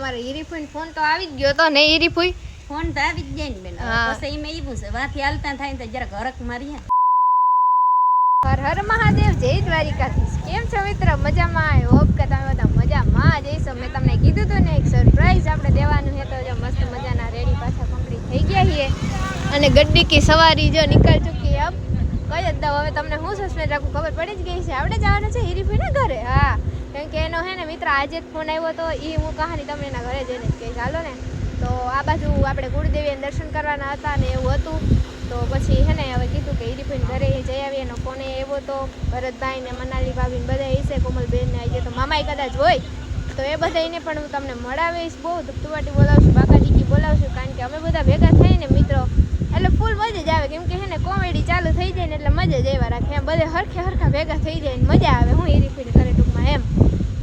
અમારે હીરીફુઈ ફોન તો આવી જ ગયો તો ને હીરીફુઈ ફોન તો આવી જ જાય ને બેન પછી ઈમે ઈ પૂછે વાથી હાલતા થાય તો જરા ઘરક મારી હર હર મહાદેવ જય દ્વારિકાધીશ કેમ છો મિત્ર મજામાં આઈ હોપ કે તમે બધા મજામાં જઈશો મેં તમને કીધું હતું ને એક સરપ્રાઈઝ આપણે દેવાનું છે તો જો મસ્ત મજાના રેડી પાછા કમ્પ્લીટ થઈ ગયા છીએ અને ગड्डी की सवारी जो निकल चुकी है अब કઈ જ દઉં હવે તમને હું સસ્પેન્સ રાખું ખબર પડી જ ગઈ છે આપણે જવાનું છે હીરીફુઈના ઘરે હા કેમ કે એનો હે ને મિત્ર આજે જ ફોન આવ્યો તો એ હું કહાની તમને એના ઘરે જઈને જ કહીશ હાલો ને તો આ બાજુ આપણે કુળદેવીને દર્શન કરવાના હતા ને એવું હતું તો પછી હે ને હવે કીધું કે હીરીફુઈને ઘરે જઈ આવીએ એનો ફોન આવ્યો તો ભરતભાઈ ને મનાલી ભાભી ને બધા હશે કોમલબેન ને આજે તો મામાઈ કદાચ હોય તો એ બધાને પણ હું તમને મળાવીશ બહુ ધબધબાટી બોલાવશું બાકાજીકી બોલાવશું કારણ કે અમે બધા ભેગા થઈને મિત્રો એટલે ફૂલ મજા જ આવે કેમ કે હે ને કોમેડી ચાલુ થઈ જાય ને એટલે મજા જ આવ્યા રાખે એમ બધે હરખા ભેગા થઈ જાય ને મજા આવે હું હીરીફુઈને ઘરે ટૂંકમાં એમ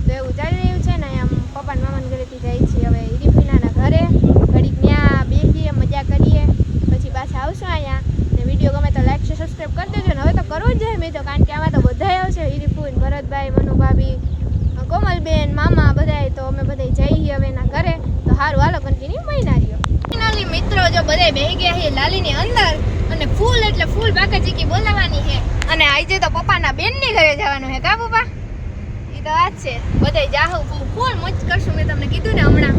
તો એવું ચાલી રહ્યું છે ને આમ પપ્પા મામાના ઘરેથી જાય છીએ હવે હીરીફુઈના ઘરે ઘડીક ત્યાં બેસીએ મજા કરીએ પછી પાછા આવશું અહીંયા ને વિડીયો ગમે તો લાઈક છે સબસ્ક્રાઈબ કરી દેજો ને હવે તો કરવું જ જોઈએ મેં તો કારણ કે આમાં તો બધા આવશે હીરીફુઈ ભરતભાઈ મનુભાભી કોમલબેન મામા બધાય તો અમે બધા જઈએ હવે એના ઘરે તો સારું હાલો કન્ટિન્યુ મહિના રહ્યો ફાઇનલી મિત્રો જો બધા બેહી ગયા છે લાલીની અંદર અને ફૂલ એટલે ફૂલ બાકાજીકી બોલાવવાની છે અને આજે તો પપ્પાના બેનની ઘરે જવાનું છે કા પપ્પા એ તો આ જ છે બધા જાહુ ફૂલ મોજ કરશું મેં તમને કીધું ને હમણાં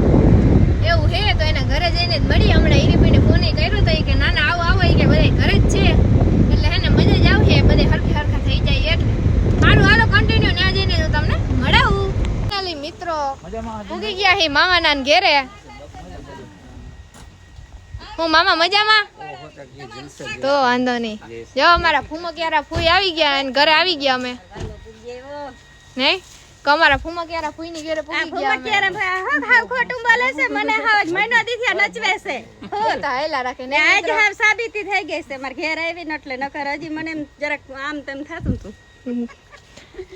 એવું છે તો એના ઘરે જઈને જ મળી હમણાં હીરીફુઈને ફોન કર્યો તો કે ના ના આવો કે બધા ઘરે જ છે એટલે હે ને મજા જ આવશે બધે હરખા થઈ જાય એટલે સારું હાલો કન્ટિન્યુ ત્યાં જઈને તો તમને મળાવું ફાઇનલી મિત્રો ઉગી ગયા છે મામાના ઘેરે હું મામા મજામાં તો વાંધો નહીં જો અમારા ફૂમો ક્યારા ફૂઈ આવી ગયા અને ઘરે આવી ગયા અમે નહીં કે અમારા ફૂમો ક્યારા ફૂઈની ઘરે પૂગી ગયા ક્યારે હાવ ખોટું બોલે છે મને હાવ મહિનો દીથી નચવે છે તો હેલા રાખે ને આજ હાવ સાબિતી થઈ ગઈ છે માર ઘેર આવીને એટલે નકર હજી મને એમ જરાક આમ તેમ થાતું હતું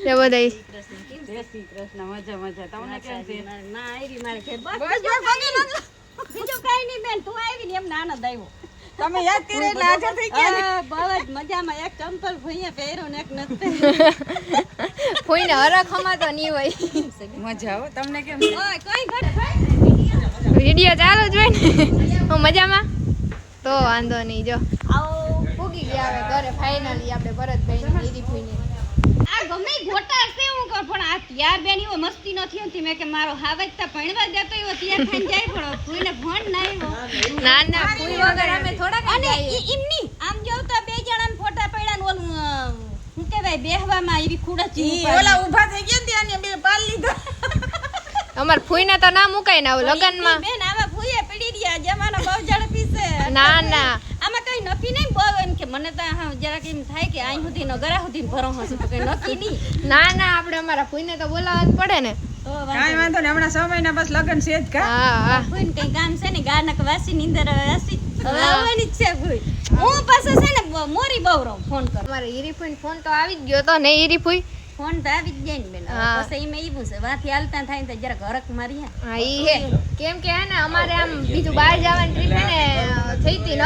એ બધાય જય શ્રી કૃષ્ણ મજા તમને કેમ છે ના આયરી મારે ઘેર બસ બીજું કઈ નહીં બેન તું આવી ને એમ નાનો દાયો તમે યાદ કરી એટલે હાજર થઈ ગયા બહુ જ મજામાં એક ચંપલ ભૂઈએ પહેર્યો ને એક નથી ફોઈને હરખમાં તો નહીં હોય મજા આવો તમને કેમ છે ઓય કઈ ઘટ વિડિયો ચાલુ જ હોય ને હું મજામાં તો વાંધો નહીં જો આવો પૂગી ગયા હવે ઘરે ફાઇનલી આપણે ભરતભાઈ ને હીરીફુઈને આ ગમે ગોટા છે હું કર પણ આ ત્યાર બેન એવો મસ્તી નથી હોતી મે કે મારો હાવજતા ભણવા જતો એવો ત્યાર ખાન જાય પણ ફૂઈને ભણ ના આવ્યો ના ના ફૂઈ વગર અમે થોડા કાઈ અને ઈમની આમ જોવ તો બે જણાના ફોટા પડ્યા ને ઓલું હું કહેવાય બેહવામાં એવી ખુડા ચી ઓલા ઊભા થઈ ગયા ત્યાં બે પાલ લીધા અમાર ફૂઈને તો ના મુકાય ના લગનમાં બેન આવા ફૂઈએ પડી રહ્યા જમાનો બહુ ઝડપી છે ના ના આમાં કઈ નક્કી નહીં બહુ એમ કે મને તો જરાક એમ થાય કે આઈ સુધીનો ગરા સુધીનો ભરો હશે તો કઈ નક્કી નહીં ના ના આપણે અમારા ફૂઈને તો બોલાવવા જ પડે ને તો કાઈ વાંધો ને હમણાં 6 મહિના બસ લગન છે જ કા હા ફૂઈને કઈ કામ છે ને ગાનક વાસી ની અંદર વાસી હવે આવવાની જ છે ફૂઈ હું પાસે છે ને મોરી બવરો ફોન કર અમારે હીરીફુઈને ફોન તો આવી જ ગયો તો ને હીરીફુઈ ફોન તો આવી જ જાય ને બેન પછી ઈમે ઈ પૂછે વાથી હાલતા થાય તો જરા ઘરક મારી હા ઈ હે કેમ કે હે ને અમારે આમ બીજું બહાર જવાની ટ્રીપ હે ને થઈ ગઈ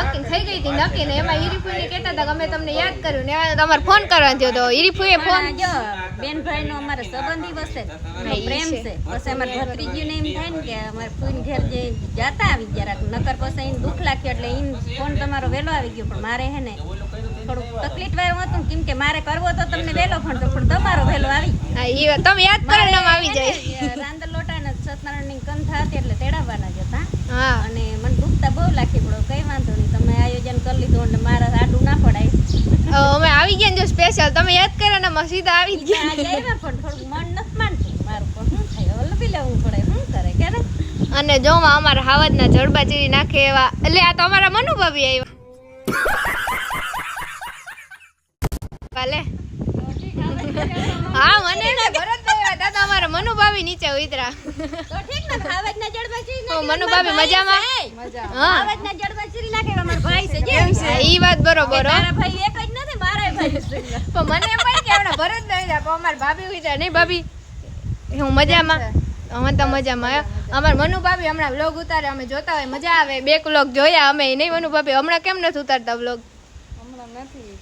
હતી નક્કી ને એમાં હીરીફુઈને કહેતા હતા કે અમે તમને યાદ કર્યું ને તમારે ફોન કરવાનો થયો તો હીરીફુઈએ ફોન જો બેનભાઈ નો અમારે સંબંધી વસે પ્રેમ છે પછી અમારે ભત્રીજી ને એમ થાય ને કે અમારે ફૂઈને ઘેર જે જાતા આવી જરાક નકર પછી એને દુઃખ લાગ્યું એટલે ઈમ ફોન તમારો વહેલો આવી ગયો પણ મારે હે ને થોડું તકલીફ વાળું હતું કેમ કે મારે કરવો તો તમને વહેલો પણ તમારો વહેલો આવી હા ઈ તમે યાદ કરો ને આવી જાય રાંદર લોટા ને સત્યનારાયણ ની કંઠા હતી એટલે તેડાવવાના જ હતા હા અને મને દુખતા બહુ લાગી પડો કઈ વાંધો નહીં તમે આયોજન કરી લીધું એટલે મારા આડું ના પડાય અમે આવી ગયા ને જો સ્પેશિયલ તમે યાદ કર્યા ને સીધા આવી જ ગયા આજે આવ્યા પણ થોડું મન નથી માનતું મારું પણ શું થાય ઓલવી લેવું પડે શું કરે કે ને અને જો અમારા હાવજના જડબા ચીરી નાખે એવા એટલે આ તો અમારા મનુભાભી આવ્યા કાલે હા મને ને ભરતભાઈ દાદા અમારા મનુભાભી નીચે ઉતરા તો ઠીક ને ખાવજના જડબા ચીરી નાખે મનુભાભી મજામાં હા ખાવજના જડબા ચીરી નાખે અમાર ભાઈ છે જે ઈ વાત બરોબર મારા ભાઈ એક જ નથી મારા ભાઈ છે પણ મને એમ કે આપણા ભરતભાઈ પણ અમાર ભાભી ઉતરા નહીં ભાભી હું મજામાં અમે તો મજામાં અમાર મનુભાભી હમણાં વ્લોગ ઉતારે અમે જોતા હોય મજા આવે 2 વ્લોગ જોયા અમે નહીં મનુભાભી હમણાં કેમ નથી ઉતારતા વ્લોગ હમણાં નથી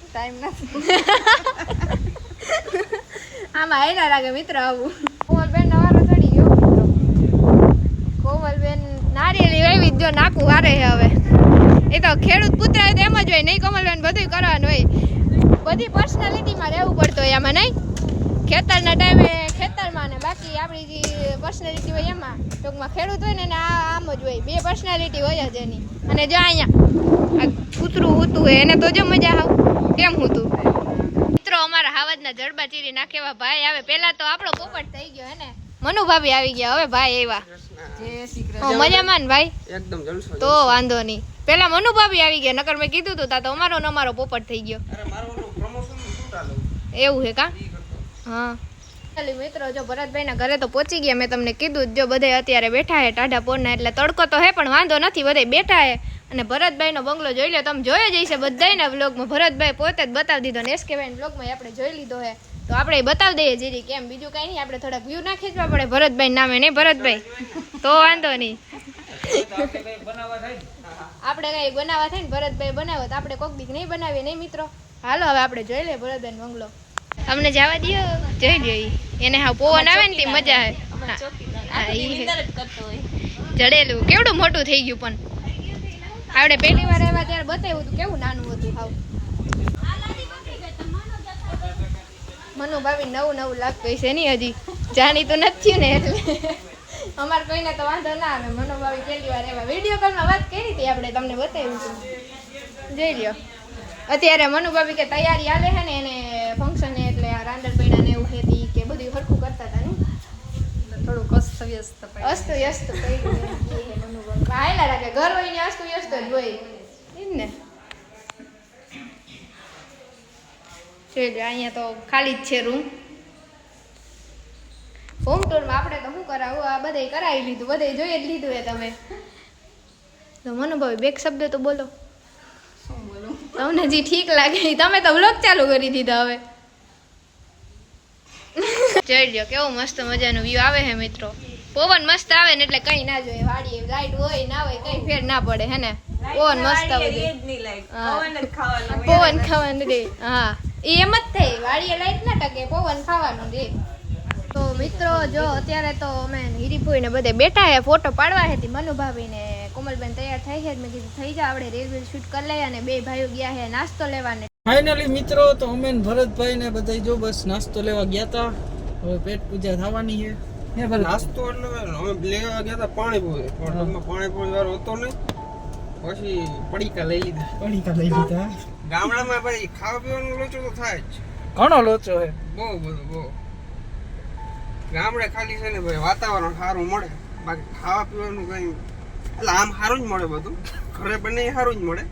ટાઈમ નથી આમાં હેલા લાગે મિત્ર આવું બેન નવારો ચડી ગયો જો નાકું હારે છે હવે. એ તો ખેડૂત પુત્ર હોય તો એમ જ હોય નહીં કમલબેન, બધું કરવાનું હોય, બધી પર્સનાલિટીમાં રહેવું પડતું હોય આમાં નહીં. ખેતરના ટાઈમે ખેતરમાં ને બાકી આપણી જે પર્સનાલિટી હોય એમાં ટૂંકમાં ખેડૂત હોય ને આમ જ હોય, બે પર્સનાલિટી હોય જ એની. અને જો અહીંયા કૂતરું હોતું હોય એને તો જો મજા આવ કેમ હોતું. મિત્રો અમારા હાવજના જડબા ચીરી નાખેવા ભાઈ આવે. પેલા તો આપણો પોપટ થઈ ગયો હે ને, મનુ ભાભી આવી ગયા, હવે ભાઈ આવ્યા. મજામાં ને ભાઈ? એકદમ જલસો. તો વાંધો નહીં, પેલા મનુ ભાભી આવી ગયા, નકર મેં કીધું તું તા તો અમારો ને અમારો પોપટ થઈ ગયો. એવું હે કા? હા ચાલો મિત્રો, જો ભરતભાઈ ના ઘરે તો પહોંચી ગયા. મેં તમને કીધું જો બધે અત્યારે બેઠા હે ટાઢા પોરના, એટલે તડકો તો હે પણ વાંધો નથી, બધે બેઠા હે. અને ભરતભાઈ નો બંગલો જોઈ લો તમે, જોયો જ હશે બધાયના વ્લોગમાં. ભરતભાઈ પોતે જ બતાવી દીધો ને એસકેભાઈ વ્લોગમાં આપણે જોઈ લીધો હે, તો આપણે બતાવી દઈએ જીરી કેમ, બીજું કઈ નહીં. આપણે થોડાક વ્યૂ ના ખેંચવા પડે ભરતભાઈ નામે, નહીં ભરતભાઈ? તો વાંધો નહીં, આપણે કઈ બનાવવા થાય ને ભરતભાઈ બનાવો તો આપણે કોક દીક નહીં બનાવીએ નહીં મિત્રો. હાલો હવે આપણે જોઈ લઈએ ભરતભાઈ બંગલો. અમને જવા દો, જોઈ લ્યો. એને હા પવન આવે ને તે મજા આવે. જડેલું કેવડું મોટું થઈ ગયું, પણ આપણે પહેલી વાર આવ્યા ત્યારે બતાવ્યું હતું કેવું નાનું હતું. હાવ મનુ ભાભી નવું નવું લાગતું છે નહીં, હજી જાણી તો નથી ને એટલે અમારે કોઈને તો વાંધો ના આવે. મનુ ભાભી પહેલી વાર આવ્યા, વિડીયો કોલમાં વાત કરી હતી આપણે, તમને બતાવ્યું હતું, જોઈ લ્યો. અત્યારે મનુ ભાભી કે તૈયારી હાલે છે ને એને ફંક્શન એટલે આ રાંધણ પૈડા ને એવું ખેતી કે બધું સરખું કરતા હતા ને, થોડુંક અસ્તવ્યસ્ત કર્યું. હાયલા રાખે ઘર હોય ને અસ્તવ્યસ્ત જ હોય એમ ને. જોઈ અહીંયા તો ખાલી જ છે રૂમ. હોમ ટૂરમાં આપણે તો શું કરાવું, આ બધે કરાવી લીધું, બધે જોઈ જ લીધું એ તમે તો. મનુ ભાભી બે શબ્દ તો બોલો, તમને જે ઠીક લાગે. તમે તો વ્લોગ ચાલુ કરી દીધા હવે. જોઈ લ્યો કેવો મસ્ત મજાનો વ્યૂ આવે હે મિત્રો. પવન મસ્ત આવે ને એટલે કઈ ના જોઈએ, વાડી લાઈટ હોય ના હોય કઈ ફેર ના પડે હે ને. પવન મસ્ત આવે, પવન ખાવાનું રે. હા એમ જ થાય, વાડીએ લાઈટ ના ટકે, પવન ખાવાનું રે. તો મિત્રો જો અત્યારે તો અમે હીરીપુઈ ને બધે બેઠા હે, ફોટો પાડવા હતી. મનુ ભાભી ને કોમલબેન તૈયાર થઈ છે, મેં કીધું થઈ જા આપણે રીલ શૂટ કરી લઈએ. અને બે ભાઈઓ ગયા હે નાસ્તો લેવાને. ફાઇનલી મિત્રો તો અમે ભરતભાઈ ને બધા જો બસ નાસ્તો લેવા ગયા તા. હવે પેટ પૂજા થવાની છે. હે ભલે નાસ્તો એટલે અમે લેવા ગયા તા પાણીપુરી, પણ પાણીપુરી વાળો હતો ને, પછી પડીકા લઈ લીધા. ગામડામાં ભાઈ ખાવા પીવાનો લોચો તો થાય જ, ઘણો લોચો છે, બહુ બધું બહુ. ગામડે ખાલી છે ને ભાઈ વાતાવરણ સારું મળે, બાકી ખાવા પીવાનું કઈ એટલે આમ સારું જ મળે બધું, ઘરે બને સારું જ મળે.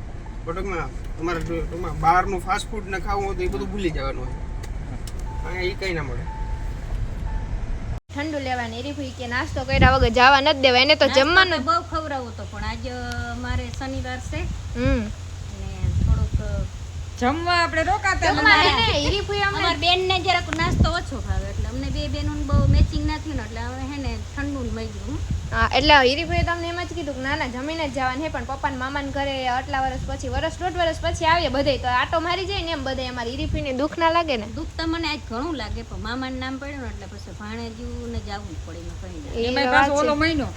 પણ તમારે બહારનું ફાસ્ટ ફૂડ ને ખાવું હોય તો એ બધું ભૂલી જવાનું હોય, અહીંયા એ કઈ ના મળે. ઠંડુ લેવાની હીરીપુઈ કે નાસ્તો કર્યા વગર જવા નથી દેવાય, એને તો જમવાનું બહુ ખવડાવું તો, પણ આજ મારે શનિવાર છે હમ ને થોડુંક જમવા આપણે રોકાતા જમવા હે ને હીરીપુઈ અમે અમાર બેન ને જરાક નાસ્તો ઓછો ભાવે, એટલે અમને બે બેનું બહુ મેચિંગ ના થયું ને, એટલે હવે હે ને ઠંડુ જ મળી ગયું. હા એટલે હીરીપુઈ તમને એમ જ કીધું કે ના ના જમીને જ જવાનું હે, પણ પપ્પા ને મામા ને ઘરે આટલા વર્ષ પછી દોઢ વર્ષ પછી આવીએ બધે તો આટો મારી જાય ને એમ બધે. અમારી હીરીપુઈ ને દુઃખ ના લાગે ને? દુઃખ તો મને આજ ઘણું લાગે, પણ મામાનું નામ પડ્યું ને એટલે પછી ભાણેજ્યું ને જવું જ પડે. કઈ એમાં પાછો ઓલો મહિનો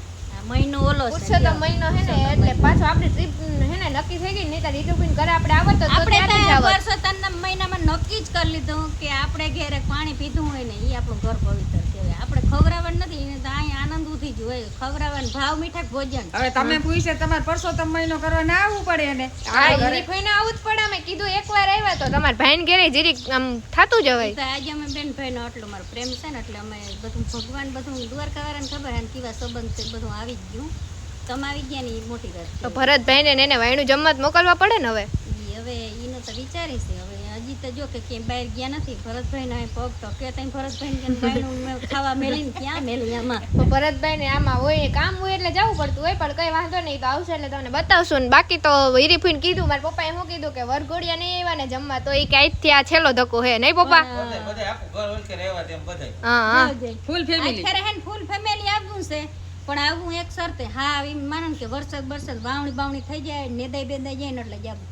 મહિનો ઓલો છે, પૂછો તો મહિનો હે ને, એટલે પાછો આપણી ટ્રીપ હે ને નક્કી થઈ ગઈ. નહીં તો હીરીપુઈ ઘરે આપણે આવત તો આપણે ત્યારે જ આવત. વર્ષોત્તરના મહિનામાં નક્કી જ કરી લીધું કે આપણે ઘરે પાણી પીધું હોય ને એ આપણું ઘર પવિત્ર કહેવાય. આપણે ખવડાવવાનું નથી, એને તો અહીંયા આનંદ ઉઠી જ હોય ખવડાવવાનું, ભાવ મીઠા ભોજન. હવે તમે પૂછે તમારે પરસોત્તમ મહિનો કરવાને આવવું પડે ને. હા હીરીપુઈ ને આવું જ પડે. અમે કીધું એકવાર આવ્યા તો તમારા ભાઈ ને ઘરે જીરીક આમ થાતું જવાય. તો આજે અમે બેન ભાઈ નો આટલો મારો પ્રેમ છે ને, એટલે અમે બધું ભગવાન બધું દ્વારકાવાળાને ખબર હે કેવા સંબંધ છે, બધું આવી જ ગયું. તમે આવી ગયા ને એ મોટી વાત તો ભરતભાઈ ને એને વાયણું જમવા જ મોકલવા પડે ને. હવે એનું તો વિચારી છે. હવે હજી તો જો કે કેમ બહાર ગયા નથી ભરતભાઈ ને પગ તો કે તઈ ભરતભાઈ ને વાયણું ખાવા મેલીને ક્યાં મેલી આમાં. તો ભરતભાઈ ને આમાં હોય કામ હોય એટલે જવું પડતું હોય, પણ કઈ વાંધો નહીં, તો આવશે એટલે તમને બતાવશું ને. બાકી તો હીરીપુઈને કીધું, મારા પપ્પાએ શું કીધું કે વરઘોડિયા નહીં આવ્યા ને જમવા, તો એ કે આજથી આ છેલ્લો ધક્કો હે નહીં પપ્પા? હા હા ફૂલ ફેમિલી ખરે હે ને ફૂલ ફેમિલી આવવું છે, પણ આવું એક શરતે. હા એમ માનો કે વરસાદ વાવણી બાવણી થઈ જાય, નેદાઈ બેદાઈ જાય ને એટલે જાવું.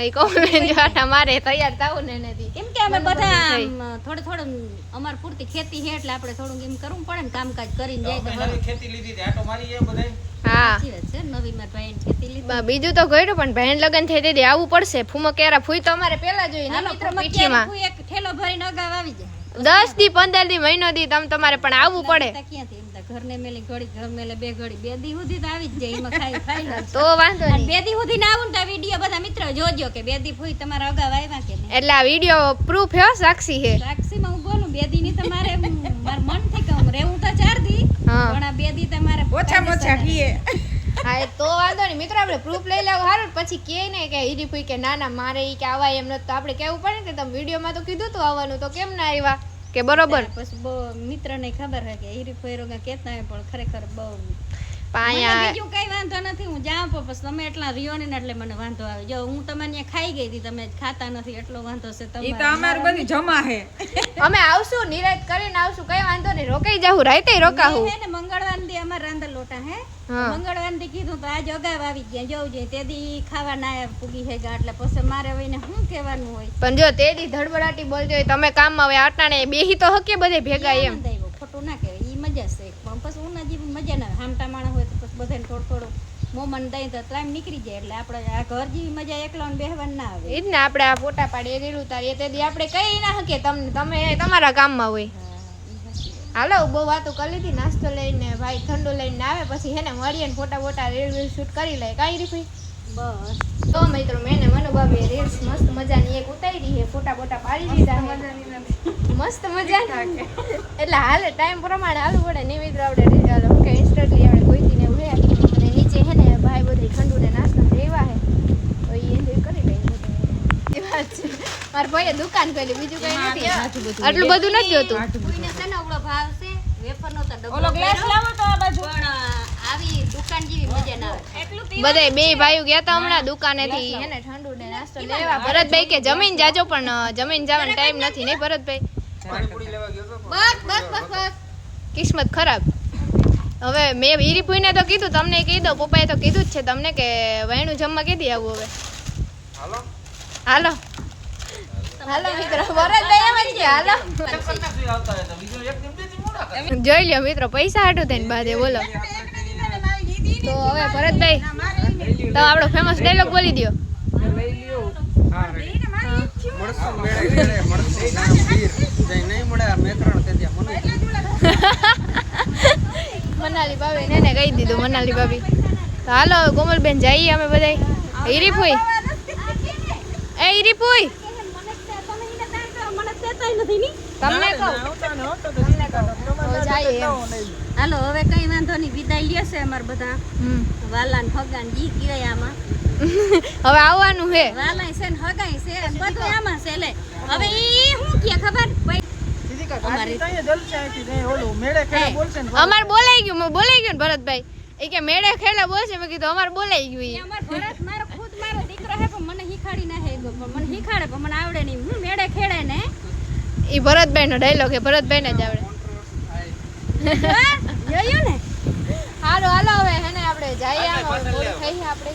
એ કહું જોવાના મારે તૈયાર થાવું ને એનેથી. કેમ કે અમે બધા થોડું અમાર પૂરતી ખેતી છે એટલે આપણે થોડુંક એમ કરવું પડે ને કામકાજ કરીને જાય તો નવી ખેતી લીધી હતી, આટો મારી એ બધાય. હા સાચી વાત છે. નવી માર ભાઈને ખેતી લીધી. બીજું તો ગયું પણ બહેન લગન થઈ દીધી આવવું પડશે. ફૂમો કેરા ફૂઈ તો અમારે પેલા જોઈએ ને હાલો મિત્રો ફોનમાં પીઠીમાં. ક્યારેક એક થેલો ભરીને અગાઉ આવી જાય. 10 દી 15 દી મહિનો દી તમારે પણ આવવું પડે. તો ક્યાંથી એમ તો ઘરને મેલી ઘડી ઘર મેલે બે ઘડી 2 દી સુધી તો આવી જ જાય એમાં ખાઈ ફાઈલ તો વાંધો અને નહીં. 2 દી સુધી ના આવું ને તો વિડીયો બધા મિત્રો જોજો કે 2 દી ફૂઈ તમારા અગાઉ આવ્યા કે નહીં. એટલે આ વિડિયો પ્રૂફ હે સાક્ષી હે. સાક્ષીમાં હું બોલું 2 દી ની તમારે માર મન થી કહું રહેવું તો 4 દી હા. પણ આ 2 દી તમારે ઓછામાં ઓછા કીએ હા એ તો વાંધો નહીં મિત્રો આપણે પ્રૂફ લઈ લેવું સારું પછી કે ને કે હીરી ફૂઈ કે ના ના મારે ઈ કે આવા એમ નથી તો આપણે કેવું પડે ને કે તમે વિડીયોમાં તો કીધું તું આવવાનું તો કેમ ના આવ્યા કે બરોબર. પછી બહુ મિત્રને ખબર હે કે હીરી ફોઈ રોગા કહેતા હોય પણ ખરેખર બહુ મને પાયા બીજું કઈ વાંધો નથી. હું જાઉં પણ પછી તમે એટલા રિયો ને એટલે મને વાંધો આવે. જો હું તમને ત્યાં ખાઈ ગઈ હતી તમે ખાતા નથી એટલો વાંધો છે ઈ તો તમારે. અમાર બધી જમા હે અમે આવશું નિરાત કરીને આવશું કઈ વાંધો નહીં રોકાઈ જાવું રાતે રોકાવું. મેં હે ને મંગળવાર દી અમાર રાંધેલ લોટા હે હા. મંગળવાર દી કીધું તો આજ અગાઉ આવી ગયા જવું જોઈએ તે દી ખાવા ના આયા પૂગી હે ગયા એટલે પછી મારે હોઈને શું કહેવાનું હોય. પણ જો તે દી ધડબડાટી બોલતી હોય તમે કામમાં હવે આટાણે બેહી તો હકે બધે ભેગા એમ. આનંદ આવ્યો. ખોટું ના કહેવાય ઈ મજા છે પણ પછી ઉના જેવી મજા ના આવે. હામટા માણસ હોય તો પછી બધાને થોડું મોમન દઈ તો ટાઈમ નીકળી જાય એટલે આપણે આ ઘર જેવી મજા એકલા બેહવાની ના આવે. ઈ જ ને આપણે આ ફોટા પાડીએ રેલું ઉતારીએ તે દી આપણે કઈ ના હકે તમને તમે તમારા કામમાં હોય. હાલો બહુ વાતો કરી લીધી નાસ્તો લઈને ભાઈ ઠંડુ લઈને આવે પછી હેને મળીએ ને ફોટા બોટા રીલ શૂટ કરી લે કાંઈ રીફી. બસ તો મિત્રો મેં ને મનુભાભીએ રીલ્સ મસ્ત મજાની એક ઉતારી છે ફોટા બોટા પાડી દીધા મસ્ત મજાની એટલે હાલે ટાઈમ પ્રમાણે હાલવું પડે ને મિત્રો આપણે કે ઇન્સ્ટન્ટલી આપણે ગોઈતી ને એવું હે અને નીચે હે ને ભાઈ બધી ઠંડુ ને નાસ્તો રેવા હે તો એ એન્જોય કરી લઈએ એ વાત છે. મારા ભાઈએ દુકાન ખોલી બીજું કઈ નથી આટલું બધું નથી જોતું. કોઈને છે ને ઓળો ભાવ છે વેફરનો તો ડબ્બો ઓલો ગ્લાસ ભર્યો. લાવો તો આ બાજુ પણ આવી દુકાન જેવી મજા ના આવે. એટલું બધા બે ભાઈઓ ગયા તા હમણાં દુકાનેથી હે ને ઠંડુ ને નાસ્તો લેવા. ભરતભાઈ કે જમીન જાજો પણ જમીન જવાનો ટાઈમ નથી નહીં ભરતભાઈ. પાણીપુરી લેવા ગયો તો બસ બસ બસ બસ કિસ્મત ખરાબ. હવે મેં હીરી ફૂઈને તો કીધું તમને કહી દો પપ્પાએ તો કીધું જ છે તમને કે વહેણું જમવા કીધી આવું હવે. હાલો હાલો હાલો મિત્રો ભરતભાઈ એમ જ કે હાલો નથી આવતા હતા. બીજો એક દિન બે દી મોડા કરે. જોઈ લ્યો મિત્રો પૈસા હાટું થઈને બાદે બોલો. તો હવે ભરતભાઈ તો આપણો ફેમસ ડાયલોગ બોલી દ્યો. હા રેડી મળશું મેળે મેળે મળશું નામ વીર જઈ નહીં મળે આ મેકરણ તે ત્યાં મને મનાલી ભાભી ને કહી દીધું મનાલી ભાભી. તો હાલો કોમલબેન જઈએ અમે બધાય. હીરી ફૂઈ એ હીરી ફૂઈ તમને કહું તો જઈએ એમ. હાલો હવે કઈ વાંધો નહીં વિદાય લે છે અમાર બધા વાલાન હગાન જી કહેવાય આમાં હવે આવવાનું હે. વાલાય છે ને હગાય છે અને બધું આમાં છે લે હવે ઈ શું કે ખબર અમાર બોલાઈ ગયું બોલાઈ ગયું ને ભરતભાઈ એ કે મેળે ખેડા બોલશે મેં કીધું અમાર બોલાઈ ગયું ઈ. અમાર ભરત મારો ખુદ મારો દીકરો હે પણ મને શીખાડી ના હે પણ મને શીખાડે પણ મને આવડે નહીં હું મેળે ખેડે ને ઈ ભરતભાઈ નો ડાયલોગ હે ભરતભાઈ ને જ આવડે. જોયું ને હાલો હાલો હવે હે ને આપણે જઈએ આમ હવે મોડું થઈ આપણે